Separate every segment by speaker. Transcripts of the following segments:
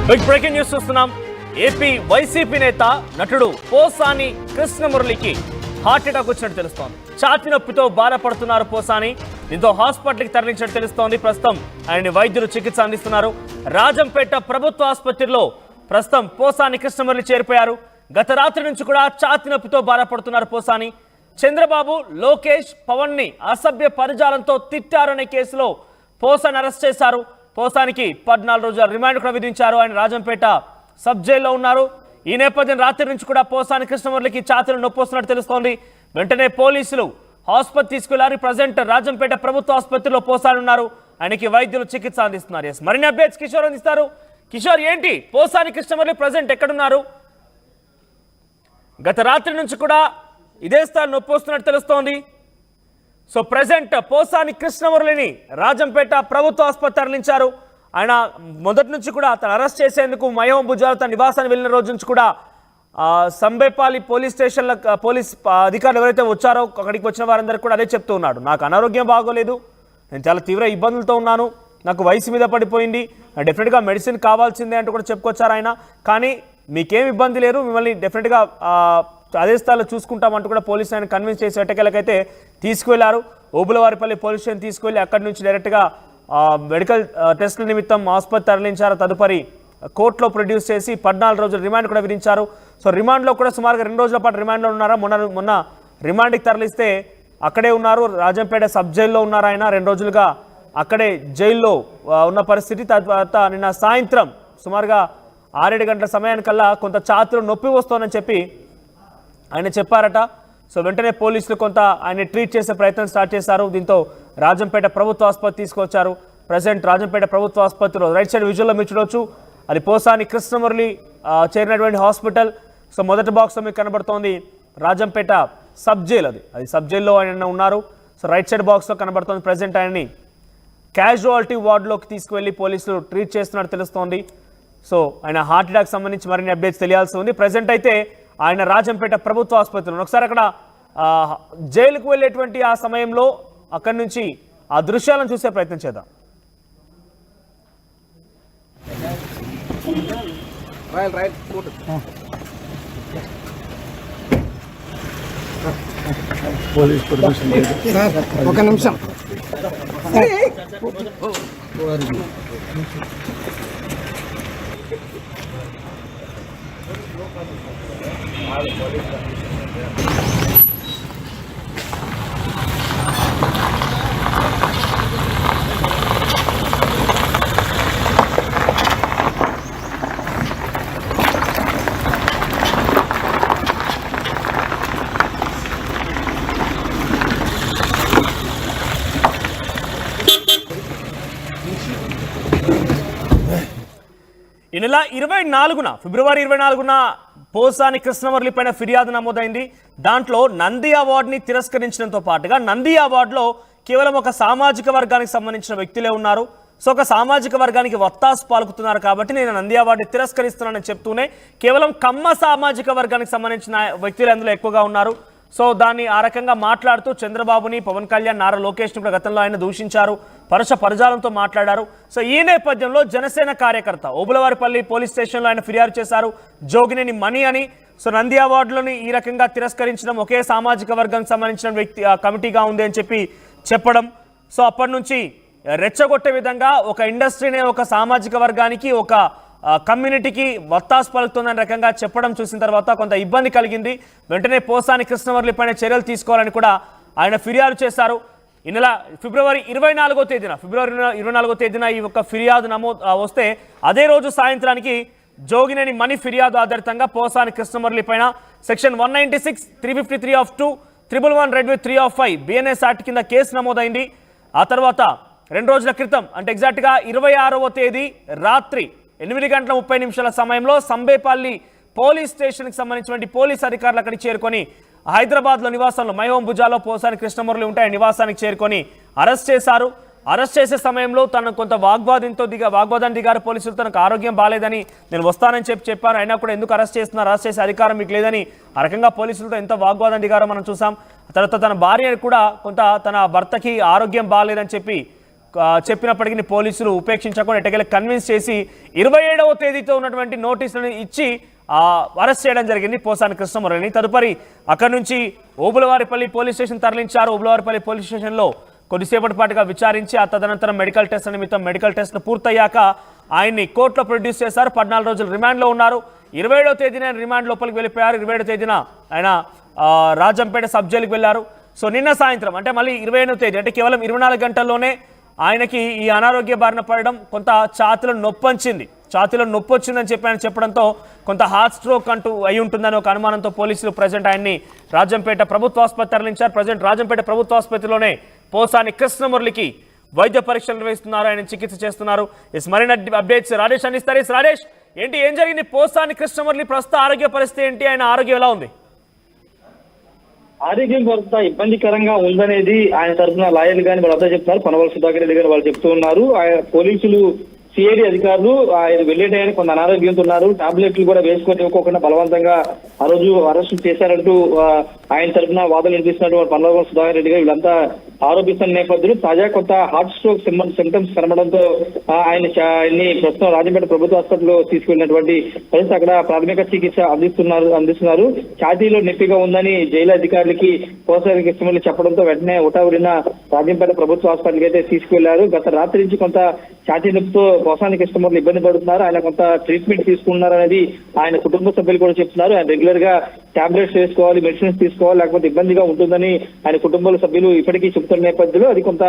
Speaker 1: Big breaking news చూస్తున్నాం. AP YCP నేత నటుడు పోసాని కృష్ణమురళికి హార్ట్ అటాక్ వచ్చినట్టు తెలుస్తోంది. ఛాతీ నొప్పితో బాధపడుతున్నారు పోసాని. దీంతో హాస్పిటల్కి తరలించినట్టు తెలుస్తోంది. ప్రస్తుతం ఆయన్ని వైద్యులు చికిత్స అందిస్తున్నారు. రాజంపేట ప్రభుత్వ ఆసుపత్రిలో ప్రస్తుతం పోసాని కృష్ణమురళి చేరిపోయారు. గత రాత్రి నుంచి కూడా ఛాతీ నొప్పితో బాధపడుతున్నారు పోసాని. చంద్రబాబు, లోకేష్, పవన్ ని అసభ్య పదజాలంతో తిట్టారనే కేసులో పోసాని అరెస్ట్ చేశారు. పోసానికి 14 రోజుల రిమాండ్ కూడా విధించారు. ఆయన రాజంపేట సబ్ జైల్లో ఉన్నారు. ఈ నేపథ్యం రాత్రి నుంచి కూడా పోసాని కృష్ణమురళికి ఛాతీలో నొప్పి వస్తున్నట్టు తెలుస్తోంది. వెంటనే పోలీసులు ఆసుపత్రి తీసుకెళ్లారు. ప్రజెంట్ రాజంపేట ప్రభుత్వ ఆసుపత్రిలో పోసాని ఉన్నారు. ఆయనకి వైద్యులు చికిత్స అందిస్తున్నారు. మరిన్ని అప్డేట్స్ కిషోర్ అందిస్తారు. కిషోర్, ఏంటి పోసాని కృష్ణమురళి ప్రజెంట్ ఎక్కడున్నారు? గత రాత్రి నుంచి కూడా ఇదే స్థాయి నొప్పి వస్తున్నట్టు తెలుస్తోంది. సో ప్రజెంట్ పోసాని కృష్ణమురళిని రాజంపేట ప్రభుత్వ ఆసుపత్రి తరలించారు. ఆయన మొదటి నుంచి కూడా అతను అరెస్ట్ చేసేందుకు మహేవం భుజాలు తన నివాసాన్ని వెళ్ళిన రోజు నుంచి కూడా సంబేపల్లి పోలీస్ స్టేషన్ల పోలీస్ అధికారులు ఎవరైతే వచ్చారో అక్కడికి వచ్చిన వారందరికీ కూడా అదే చెప్తూ ఉన్నాడు. నాకు అనారోగ్యం బాగోలేదు, నేను చాలా తీవ్ర ఇబ్బందులతో ఉన్నాను, నాకు వయసు మీద పడిపోయింది, డెఫినెట్గా మెడిసిన్ కావాల్సిందే అంటూ కూడా చెప్పుకొచ్చారు ఆయన. కానీ మీకేం ఇబ్బంది లేరు, మిమ్మల్ని డెఫినెట్గా అదే స్థాయిలో చూసుకుంటామంటూ కూడా పోలీసులు ఆయన కన్విన్స్ చేసి ఎట్టకేలకైతే తీసుకువెళ్లారు. ఓబులవారిపల్లి పోలీస్ స్టేషన్ తీసుకువెళ్ళి అక్కడి నుంచి డైరెక్ట్గా మెడికల్ టెస్టుల నిమిత్తం ఆసుపత్రి తరలించారు. తదుపరి కోర్టులో ప్రొడ్యూస్ చేసి 14 రోజుల రిమాండ్ కూడా విధించారు. సో రిమాండ్లో కూడా సుమారుగా 2 రోజుల పాటు రిమాండ్లో ఉన్నారా. మొన్న రిమాండ్కి తరలిస్తే అక్కడే ఉన్నారు, రాజంపేట సబ్ జైల్లో ఉన్నారు. ఆయన 2 రోజులుగా అక్కడే జైల్లో ఉన్న పరిస్థితి. తర్వాత నిన్న సాయంత్రం సుమారుగా 6-7 గంటల సమయానికల్లా కొంత ఛాతీలో నొప్పి వస్తోందని చెప్పి ఆయన చెప్పారట. సో వెంటనే పోలీసులు కొంత ఆయన ట్రీట్ చేసే ప్రయత్నం స్టార్ట్ చేశారు. దీంతో రాజంపేట ప్రభుత్వ ఆసుపత్రి తీసుకొచ్చారు. ప్రజెంట్ రాజంపేట ప్రభుత్వ ఆసుపత్రిలో రైట్ సైడ్ విజువల్లో మీరు చూడవచ్చు, అది పోసాని కృష్ణమురళి చేరినటువంటి హాస్పిటల్. సో మొదటి బాక్స్లో మీకు కనబడుతోంది రాజంపేట సబ్ జైల్, అది సబ్ జైల్లో ఆయన ఉన్నారు. సో రైట్ సైడ్ బాక్స్లో కనబడుతోంది. ప్రజెంట్ ఆయన్ని క్యాజువాలిటీ వార్డులోకి తీసుకువెళ్ళి పోలీసులు ట్రీట్ చేస్తున్నట్టు తెలుస్తోంది. సో ఆయన హార్ట్ అటాక్ సంబంధించి మరిన్ని అప్డేట్స్ తెలియాల్సి ఉంది. ప్రజెంట్ అయితే ఆయన రాజంపేట ప్రభుత్వ ఆసుపత్రిలో ఒకసారి అక్కడ జైలుకు వెళ్ళేటువంటి ఆ సమయంలో అక్కడి నుంచి ఆ దృశ్యాలను చూసే ప్రయత్నం చేద్దాం.
Speaker 2: ఒక నిమిషం.
Speaker 1: ఈ నెల 24న ఫిబ్రవరి 24న పోసాని కృష్ణమురళి పైన ఫిర్యాదు నమోదైంది. దాంట్లో నంది అవార్డుని తిరస్కరించడంతో పాటుగా నంది అవార్డులో కేవలం ఒక సామాజిక వర్గానికి సంబంధించిన వ్యక్తులే ఉన్నారు. సో ఒక సామాజిక వర్గానికి వత్తాసు పాలుకుతున్నారు కాబట్టి నేను నంది అవార్డుని తిరస్కరిస్తున్నానని చెప్తూనే కేవలం కమ్మ సామాజిక వర్గానికి సంబంధించిన వ్యక్తులు అందులో ఎక్కువగా ఉన్నారు. సో దాన్ని ఆ రకంగా మాట్లాడుతూ చంద్రబాబుని, పవన్ కళ్యాణ్, నారా లోకేష్ని కూడా గతంలో ఆయన దూషించారు, పరుష పరజాలంతో మాట్లాడారు. సో ఈ నేపథ్యంలో జనసేన కార్యకర్త ఓబులవారిపల్లి పోలీస్ స్టేషన్లో ఆయన ఫిర్యాదు చేశారు, జోగినేని మణి అని. సో నంది అవార్డులని ఈ రకంగా తిరస్కరించడం ఒకే సామాజిక వర్గానికి సంబంధించిన వ్యక్తి కమిటీగా ఉంది అని చెప్పడం. సో అప్పటి నుంచి రెచ్చగొట్టే విధంగా ఒక ఇండస్ట్రీనే ఒక సామాజిక వర్గానికి, ఒక కమ్యూనిటీకి వత్తాసు పలుకుతుందని రకంగా చెప్పడం చూసిన తర్వాత కొంత ఇబ్బంది కలిగింది. వెంటనే పోసాని కృష్ణమురళి పైన చర్యలు తీసుకోవాలని కూడా ఆయన ఫిర్యాదు చేశారు. ఈ నెల ఫిబ్రవరి 24వ తేదీన ఈ యొక్క ఫిర్యాదు వస్తే అదే రోజు సాయంత్రానికి జోగినేని మణి ఫిర్యాదు ఆధారితంగా పోసాని కృష్ణమురళి పైన section 196, 353 of 2, 111 red with 3 of 5 BNS act కింద కేసు నమోదైంది. ఆ తర్వాత 2 రోజుల క్రితం అంటే ఎగ్జాక్ట్గా 26వ తేదీ రాత్రి 8:30 సమయంలో సంబేపల్లి పోలీస్ స్టేషన్కి సంబంధించినటువంటి పోలీస్ అధికారులు అక్కడికి చేరుకొని హైదరాబాద్లో నివాసంలో మహేవం భుజాలో పోసాని కృష్ణమురళి ఉంటాయి నివాసానికి చేరుకొని అరెస్ట్ చేశారు. అరెస్ట్ చేసే సమయంలో తను కొంత వాగ్వాదాన్ని దిగారు పోలీసులు. తనకు ఆరోగ్యం బాలేదని నేను వస్తానని చెప్పాను, అయినా కూడా ఎందుకు అరెస్ట్ చేస్తున్నారు, అరెస్ట్ చేసే అధికారం మీకు లేదని ఆ రకంగా పోలీసులతో ఎంత వాగ్వాదం దిగారో మనం చూసాం. తర్వాత తన భార్య కూడా కొంత తన భర్తకి ఆరోగ్యం బాలేదని చెప్పి చెప్పినప్పటికీ పోలీసులు ఉపేక్షించకుండా ఎట్టగెల కన్విన్స్ చేసి 27వ తేదీతో ఉన్నటువంటి నోటీసులను ఇచ్చి అరెస్ట్ చేయడం జరిగింది పోసాని కృష్ణమురళిని. తదుపరి అక్కడి నుంచి ఓబులవారిపల్లి పోలీస్ స్టేషన్ తరలించారు. ఓబులవారిపల్లి పోలీస్ స్టేషన్లో కొద్దిసేపటి పాటుగా విచారించి ఆ తదనంతరం మెడికల్ టెస్ట్ నిమిత్తం మెడికల్ టెస్ట్ పూర్తయ్యాక ఆయన్ని కోర్టులో ప్రొడ్యూస్ చేశారు. 14 రోజులు రిమాండ్లో ఉన్నారు. 27వ తేదీన రిమాండ్ లోపలికి వెళ్ళిపోయారు. 27వ తేదీన ఆయన రాజంపేట సబ్ జైలుకి వెళ్ళారు. సో నిన్న సాయంత్రం అంటే మళ్ళీ 28వ తేదీ అంటే కేవలం 24 గంటల్లోనే ఆయనకి ఈ అనారోగ్య బారిన పడడం, కొంత ఛాతీలో నొప్పి వచ్చిందని ఆయన చెప్పడంతో కొంత హార్ట్ స్ట్రోక్ అంటూ అయి ఉంటుందని ఒక అనుమానంతో పోలీసులు ప్రజెంట్ ఆయన్ని రాజంపేట ప్రభుత్వ ఆసుపత్రి తరలించారు. ప్రజెంట్ రాజంపేట ప్రభుత్వ ఆసుపత్రిలోనే పోసాని కృష్ణమురళికి వైద్య పరీక్షలు నిర్వహిస్తున్నారు, ఆయన చికిత్స చేస్తున్నారు. మరిన్ని అప్డేట్స్ రాజేష్ అందిస్తారు. రాజేష్, ఏం జరిగింది పోసాని కృష్ణమురళి ప్రస్తుత ఆరోగ్య పరిస్థితి ఏంటి, ఆయన ఆరోగ్యం ఎలా ఉంది?
Speaker 2: ఆరోగ్యం కొంత ఇబ్బందికరంగా ఉందనేది ఆయన తరఫున లాయర్లు కానీ వాళ్ళంతా చెప్తున్నారు. పనవల సుధాకర్ రెడ్డి గారు వాళ్ళు చెప్తూ ఉన్నారు. పోలీసులు సిఐడి అధికారులు ఆయన వెళ్లే టైంకి కొంత అనారోగ్యంతో ఉన్నారు, టాబ్లెట్లు కూడా వేసుకొని ఇవ్వకుండా బలవంతంగా ఆ రోజు అరెస్ట్ చేశారంటూ ఆయన తరఫున వాదనలు వినిపిస్తున్నట్టు పనవల సుధాకర్ రెడ్డి గారు వీళ్ళంతా ఆరోపిస్తున్న నేపథ్యంలో తాజా కొంత హార్ట్ స్ట్రోక్ సింటమ్స్ కనబడంతో ఆయన్ని ప్రస్తుతం రాజంపేట ప్రభుత్వ హాస్పిటల్లో తీసుకెళ్లినటువంటి పరిస్థితి. అక్కడ ప్రాథమిక చికిత్స అందిస్తున్నారు. ఛాతీలో నొప్పిగా ఉందని జైలు అధికారులకి పోసాని కృష్ణమురళి చెప్పడంతో వెంటనే ఉటావుడిన రాజంపేట ప్రభుత్వ హాస్పిటల్కి అయితే తీసుకెళ్లారు. గత రాత్రి నుంచి కొంత ఛాతీ నొప్పితో పోసాని కృష్ణమురళి ఇబ్బంది పడుతున్నారు. ఆయన కొంత ట్రీట్మెంట్ తీసుకున్నారు అనేది ఆయన కుటుంబ సభ్యులు కూడా చెప్తున్నారు. ఆయన రెగ్యులర్ గా టాబ్లెట్స్ వేసుకోవాలి, మెడిసిన్స్ తీసుకోవాలి, లేకపోతే ఇబ్బందిగా ఉంటుందని ఆయన కుటుంబ సభ్యులు ఇప్పటికీ చెబుతున్న నేపథ్యంలో అది కొంత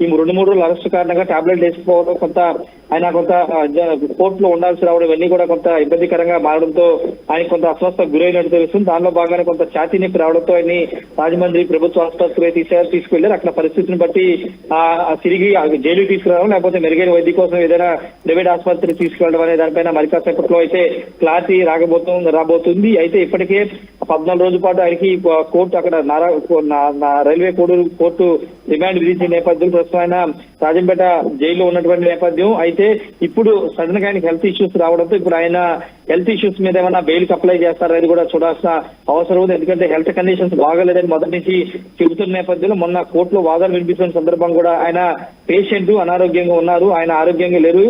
Speaker 2: ఈ 2-3 రోజుల అరెస్ట్ కారణంగా టాబ్లెట్ వేసుకోవడం, కొంత ఆయన కొంత కోర్టులో ఉండాల్సి రావడం ఇవన్నీ కూడా కొంత ఇబ్బందికరంగా మారడంతో ఆయన కొంత అస్వస్థకు గురైనట్టు తెలుస్తుంది. దానిలో భాగంగానే కొంత ఛాతీ నొప్పి రావడంతో ఆయన్ని రాజమండ్రి ప్రభుత్వ ఆసుపత్రికి తీసుకెళ్లారు. అక్కడ పరిస్థితిని బట్టి తిరిగి జైలుకి తీసుకురావడం, లేకపోతే మెరుగైన వైద్య కోసం ఏదైనా ప్రైవేట్ ఆసుపత్రికి తీసుకెళ్లడం అనే దానిపైన మరి కాసేపట్లో అయితే క్లారిటీ రాబోతుంది. అయితే ఇప్పటికే 14 రోజుల పాటు ఆయనకి కోర్టు అక్కడ రైల్వే కోర్టు రిమాండ్ విధించిన నేపథ్యం ప్రస్తుతం ఆయన రాజంపేట జైల్లో ఉన్నటువంటి నేపథ్యం. అయితే ఇప్పుడు సడన్ గా ఆయనకి హెల్త్ ఇష్యూస్ రావడంతో ఇప్పుడు ఆయన హెల్త్ ఇష్యూస్ మీద ఏమైనా బెయిల్కి అప్లై చేస్తారనేది కూడా చూడాల్సిన అవసరం ఉంది. ఎందుకంటే హెల్త్ కండిషన్స్ బాగాలేదని మొదటి నుంచి చెబుతున్న నేపథ్యంలో మొన్న కోర్టులో వాదన వినిపిస్తున్న సందర్భం కూడా ఆయన పేషెంట్ అనారోగ్యంగా ఉన్నారు, ఆయన ఆరోగ్యంగా లేరు,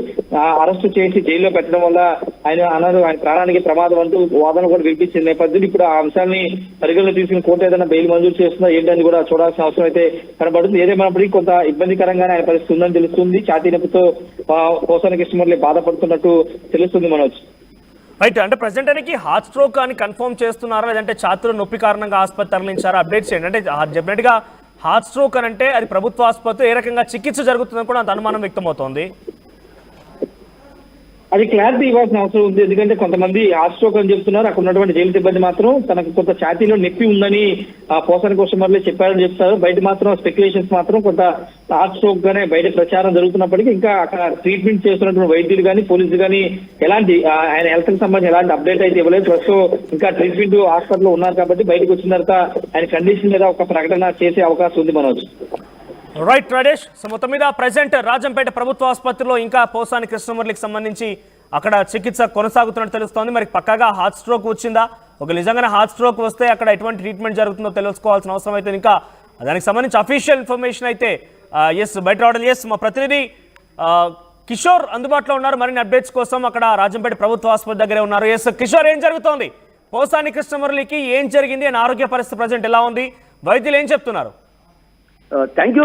Speaker 2: అరెస్టు చేసి జైల్లో పెట్టడం వల్ల ఆయన ప్రాణానికి ప్రమాదం అంటూ వాదన కూడా వినిపించిన నేపథ్యంలో ఇప్పుడు ఆ అంశాన్ని పరిగణలో తీసుకుని కోర్టు ఏదైనా బెయిల్ మంజూరు చేస్తుందా ఏంటని కూడా చూడాల్సిన అవసరం అయితే కనబడుతుంది. ఏదేమైనప్పటికీ కొంత ఇబ్బందికరంగానే ఆయన పరిస్థితి ఉందని తెలుస్తుంది. ఛాతీ నొప్పితో పోసాని కృష్ణమురళి బాధపడుతున్నట్టు తెలుస్తుంది మనోజ్.
Speaker 1: రైట్, అంటే ప్రెసెంట్ ఆయనకి హార్ట్ స్ట్రోక్ అని కన్ఫర్మ్ చేస్తున్నారా, లేదంటే ఛాతీలో నొప్పి కారణంగా ఆసుపత్రి తరలించారా? అప్డేట్స్ చేయండి. అంటే డెఫినెట్ గా హార్ట్ స్ట్రోక్ అని అంటే అది ప్రభుత్వ ఆసుపత్రి, ఏ రకంగా చికిత్స జరుగుతుందని కూడా అంత అనుమానం వ్యక్తమవుతోంది.
Speaker 2: అది క్లారిటీ ఇవ్వాల్సిన అవసరం ఉంది. ఎందుకంటే కొంతమంది హార్ట్ స్ట్రోక్ అని చెప్తున్నారు, అక్కడ ఉన్నటువంటి జైలు సిబ్బంది మాత్రం తనకు కొంత ఛాతీలో నొప్పి ఉందని పోసాని కృష్ణమురళి చెప్పారని చెప్తారు. బయట మాత్రం స్పెక్యులేషన్స్ మాత్రం కొంత హార్ట్ స్ట్రోక్ గానే బయట ప్రచారం జరుగుతున్నప్పటికీ ఇంకా అక్కడ ట్రీట్మెంట్ చేస్తున్నటువంటి వైద్యులు కానీ పోలీసులు కానీ ఎలాంటి ఆయన హెల్త్ కి సంబంధించి ఎలాంటి అప్డేట్ అయితే ఇవ్వలేదు. ప్రస్తుతం ఇంకా ట్రీట్మెంట్ హాస్పిటల్లో ఉన్నారు కాబట్టి బయటకు వచ్చిన తర్వాత ఆయన కండిషన్ మీద ఒక ప్రకటన చేసే అవకాశం ఉంది మనోజ్.
Speaker 1: రైట్ రాజేష్, సో మొత్తం మీద ప్రెసెంట్ రాజంపేట ప్రభుత్వ ఆసుపత్రిలో ఇంకా పోసాని కృష్ణమురళికి సంబంధించి అక్కడ చికిత్స కొనసాగుతున్నట్టు తెలుస్తోంది. మరి పక్కాగా హార్ట్ స్ట్రోక్ వచ్చిందా, ఒక నిజంగానే హార్ట్ స్ట్రోక్ వస్తే అక్కడ ఎటువంటి ట్రీట్మెంట్ జరుగుతుందో తెలుసుకోవాల్సిన అవసరం అయితే ఇంకా దానికి సంబంధించి అఫీషియల్ ఇన్ఫర్మేషన్ అయితే బయట రావడం. మా ప్రతినిధి కిషోర్ అందుబాటులో ఉన్నారు మరిన్ని అప్డేట్స్ కోసం. అక్కడ రాజంపేట ప్రభుత్వ ఆసుపత్రి దగ్గరే ఉన్నారు. కిషోర్, ఏం జరుగుతోంది? పోసాని కృష్ణమురళికి ఏం జరిగింది, ఆయన ఆరోగ్య పరిస్థితి ప్రజెంట్ ఎలా ఉంది, వైద్యులు ఏం చెప్తున్నారు?
Speaker 3: Thank you.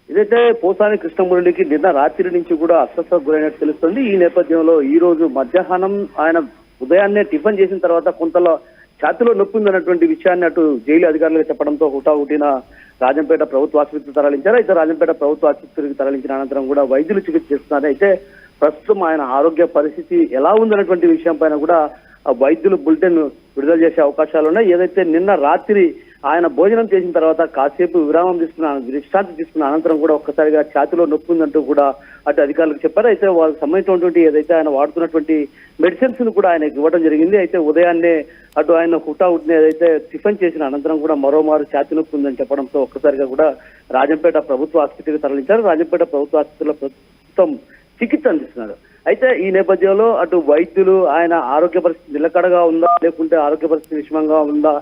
Speaker 3: ఇదైతే పోసాని కృష్ణమురళికి నిన్న రాత్రి నుంచి కూడా అస్వస్థకు గురైనట్టు తెలుస్తుంది. ఈ నేపథ్యంలో ఈ రోజు మధ్యాహ్నం ఆయన ఉదయాన్నే టిఫిన్ చేసిన తర్వాత కొంతలో ఛాతీలో నొప్పి ఉందన్నటువంటి విషయాన్ని అటు జైలు అధికారులకు చెప్పడంతో హుటాహుటిన రాజంపేట ప్రభుత్వ ఆసుపత్రికి తరలించారు. అయితే రాజంపేట ప్రభుత్వ ఆసుపత్రికి తరలించిన అనంతరం కూడా వైద్యులు చికిత్స చేస్తున్నారు. అయితే ప్రస్తుతం ఆయన ఆరోగ్య పరిస్థితి ఎలా ఉందన్నటువంటి విషయం పైన కూడా వైద్యులు బులెటిన్ విడుదల చేసే అవకాశాలు ఉన్నాయి. ఏదైతే నిన్న రాత్రి ఆయన భోజనం చేసిన తర్వాత కాసేపు విశ్రాంతి తీసుకున్న అనంతరం కూడా ఒక్కసారిగా ఛాతీలో నొప్పి ఉందంటూ కూడా అటు అధికారులకు చెప్పారు. అయితే వాళ్ళకి సంబంధించినటువంటి ఏదైతే ఆయన వాడుతున్నటువంటి మెడిసిన్స్ ను కూడా ఆయనకు ఇవ్వడం జరిగింది. అయితే ఉదయాన్నే అటు ఆయన హుటాహుటిని ఏదైతే టిఫిన్ చేసిన అనంతరం కూడా మరోమారు ఛాతీ నొప్పి ఉందని చెప్పడంతో ఒక్కసారిగా కూడా రాజంపేట ప్రభుత్వ ఆసుపత్రికి తరలించారు. రాజంపేట ప్రభుత్వ ఆసుపత్రిలో ప్రస్తుతం చికిత్స అందిస్తున్నారు. అయితే ఈ నేపథ్యంలో అటు వైద్యులు ఆయన ఆరోగ్య పరిస్థితి నిలకడగా ఉందా లేకుంటే ఆరోగ్య పరిస్థితి విషమంగా ఉందా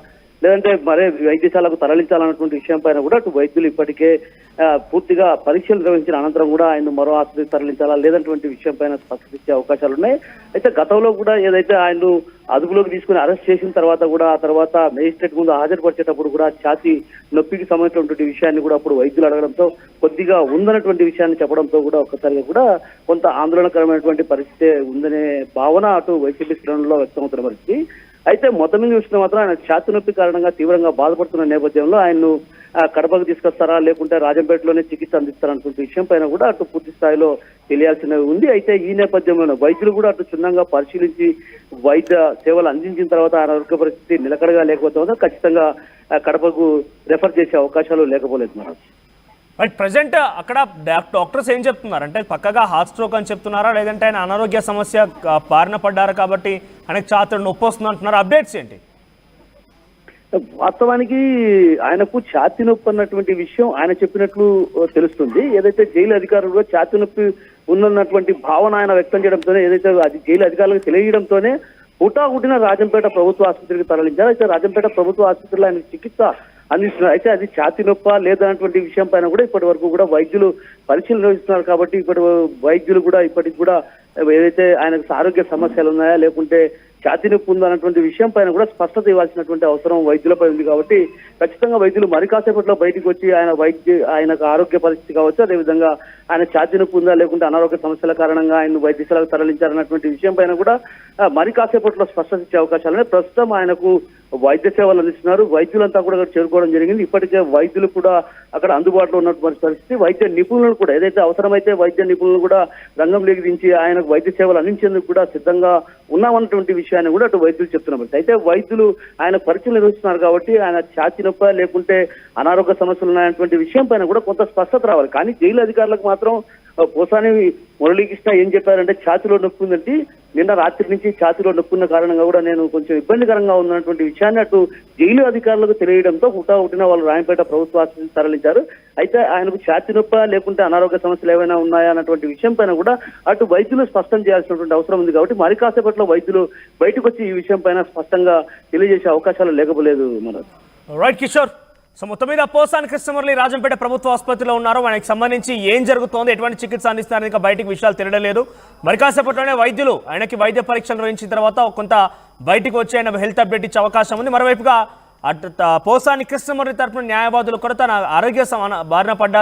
Speaker 3: లేదంటే మరే వైద్యశాలకు తరలించాలన్నటువంటి విషయం పైన కూడా అటు వైద్యులు ఇప్పటికే పూర్తిగా పరీక్షలు నిర్వహించిన అనంతరం కూడా ఆయన మరో ఆసుపత్రికి తరలించాలా లేదంటువంటి విషయం పైన స్పష్టత ఇచ్చే అవకాశాలు ఉన్నాయి. అయితే గతంలో కూడా ఏదైతే ఆయన అదుపులోకి తీసుకుని అరెస్ట్ చేసిన తర్వాత కూడా ఆ తర్వాత మేజిస్ట్రేట్ ముందు హాజరుపరిచేటప్పుడు కూడా ఛాతీ నొప్పికి సంబంధించినటువంటి విషయాన్ని కూడా అప్పుడు వైద్యులు అడగడంతో కొద్దిగా ఉందన్నటువంటి విషయాన్ని చెప్పడంతో కూడా ఒక్కసారిగా కూడా కొంత ఆందోళనకరమైనటువంటి పరిస్థితి ఉందనే భావన అటు వైసీపీ శ్రేణుల్లో వ్యక్తమవుతున్న పరిస్థితి. అయితే మొత్తం మీద చూసిన మాత్రం ఆయన ఛాతీ నొప్పి కారణంగా తీవ్రంగా బాధపడుతున్న నేపథ్యంలో ఆయన్ను కడపకు తీసుకొస్తారా లేకుంటే రాజంపేటలోనే చికిత్స అందిస్తారనుకుంటే విషయం పైన కూడా అటు పూర్తి స్థాయిలో తెలియాల్సినవి ఉంది. అయితే ఈ నేపథ్యంలో వైద్యులు కూడా అటు క్షుణ్ణంగా పరిశీలించి వైద్య సేవలు అందించిన తర్వాత ఆరోగ్య పరిస్థితి నిలకడగా లేకపోతే ఖచ్చితంగా కడపకు రెఫర్ చేసే అవకాశాలు లేకపోలేదు మేడం.
Speaker 1: బట్ ప్రజెంట్ అక్కడ డాక్టర్స్ ఏం చెప్తున్నారు అంటే పక్కగా హార్ట్ స్ట్రోక్ అని చెప్తున్నారా లేదంటే ఆయన అనారోగ్య సమస్య బారిన పడ్డారు కాబట్టి ఆయనకు ఛాతీ నొప్పి వస్తుంది అంటున్నారు. అప్డేట్స్ ఏంటి?
Speaker 3: వాస్తవానికి ఆయనకు ఛాతీ నొప్పి అన్నటువంటి విషయం ఆయన చెప్పినట్లు తెలుస్తుంది. ఏదైతే జైలు అధికారులు ఛాతీ నొప్పి ఉన్నటువంటి భావన ఆయన వ్యక్తం చేయడంతోనే ఏదైతే అది జైలు అధికారులకు తెలియడంతోనే హుటాహుటిన రాజంపేట ప్రభుత్వ ఆసుపత్రికి తరలించారు. అయితే రాజంపేట ప్రభుత్వ ఆసుపత్రిలో ఆయన చికిత్స అందిస్తున్నారు. అయితే అది ఛాతీ నొప్ప లేదన్నటువంటి విషయం పైన కూడా ఇప్పటి వరకు కూడా వైద్యులు పరిశీలన నిర్వహిస్తున్నారు. కాబట్టి ఇప్పటి వైద్యులు కూడా ఇప్పటికి కూడా ఏదైతే ఆయనకు ఆరోగ్య సమస్యలు ఉన్నాయా లేకుంటే ఛాతీ నొప్పి ఉందన్నటువంటి విషయం పైన కూడా స్పష్టత ఇవ్వాల్సినటువంటి అవసరం వైద్యులపై ఉంది. కాబట్టి ఖచ్చితంగా వైద్యులు మరి కాసేపట్లో బయటకు వచ్చి ఆయనకు ఆరోగ్య పరిస్థితి కావచ్చు, అదేవిధంగా ఆయన ఛాతీ నొప్పి ఉందా లేకుంటే అనారోగ్య సమస్యల కారణంగా ఆయన వైద్యశాలకు తరలించారన్నటువంటి విషయం పైన కూడా మరి కాసేపట్లో స్పష్టత ఇచ్చే అవకాశాలు ప్రస్తుతం ఆయనకు వైద్య సేవలు అందిస్తున్నారు. వైద్యులంతా కూడా అక్కడ చేరుకోవడం జరిగింది. ఇప్పటికే వైద్యులు కూడా అక్కడ అందుబాటులో ఉన్నటువంటి పరిస్థితి. వైద్య నిపుణులను కూడా ఏదైతే అవసరమైతే వైద్య నిపుణులు కూడా రంగంలోకి దించి ఆయనకు వైద్య సేవలు అందించేందుకు కూడా సిద్ధంగా ఉన్నామన్నటువంటి విషయాన్ని కూడా అటు వైద్యులు చెప్తున్నారు. అయితే వైద్యులు ఆయన పరీక్షలు నిర్వహిస్తున్నారు కాబట్టి ఆయన ఛాతీ నొప్పి లేకుంటే అనారోగ్య సమస్యలు ఉన్నాయన్నటువంటి విషయం పైన కూడా కొంత స్పష్టత రావాలి. కానీ జైలు అధికారులకు మాత్రం పోసాని మురళీకృష్ణ ఏం చెప్పారంటే ఛాతీలో నొప్పి ఉందంటే నిన్న రాత్రి నుంచి ఛాతీలో నొప్పి ఉన్న కారణంగా కూడా నేను కొంచెం ఇబ్బందికరంగా ఉన్నటువంటి విషయాన్ని అటు జైలు అధికారులకు తెలియడంతో హుటాహుటిన వాళ్ళు రాయంపేట ప్రభుత్వ ఆసుపత్రికి తరలించారు. అయితే ఆయనకు ఛాతీ నొప్పి లేకుంటే అనారోగ్య సమస్యలు ఏమైనా ఉన్నాయా అన్నటువంటి విషయం పైన కూడా అటు వైద్యులు స్పష్టం చేయాల్సినటువంటి అవసరం ఉంది. కాబట్టి మరి కాసేపట్లో వైద్యులు బయటకు వచ్చి ఈ విషయం పైన స్పష్టంగా తెలియజేసే అవకాశాలు లేకపోలేదు.
Speaker 1: రైట్ కిషోర్, సో మొత్తం మీద పోసాని కృష్ణమురళి రాజంపేట ప్రభుత్వ ఆసుపత్రిలో ఉన్నారు. ఆయనకి సంబంధించి ఏం జరుగుతోంది, ఎటువంటి చికిత్స అందిస్తారని ఇంకా బయటికి విషయాలు తెలియలేదు. మరి కాసేపట్లోనే వైద్యులు ఆయనకి వైద్య పరీక్షలు నిర్వహించిన తర్వాత కొంత బయటికి వచ్చి ఆయన హెల్త్ అప్డేట్ ఇచ్చే అవకాశం ఉంది. మరోవైపుగా పోసాని కృష్ణమురళి తరపున న్యాయవాదులు కూడా తన ఆరోగ్య బారిన పడ్డారు.